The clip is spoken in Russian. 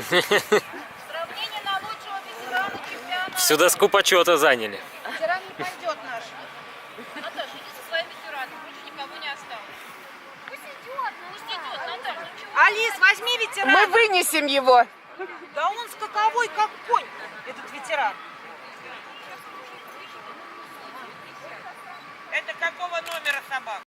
Сравнение на лучшего ветерана чемпионата. Всю доску почета заняли. Ветеран не пойдет наш. Наташа, иди со своим ветераном, больше никого не осталось. Пусть идет, Наташа, ну чего? Алис, возьми ветерана. Мы вынесем его. Да он скаковой, как конь, этот ветеран. Это какого номера собака?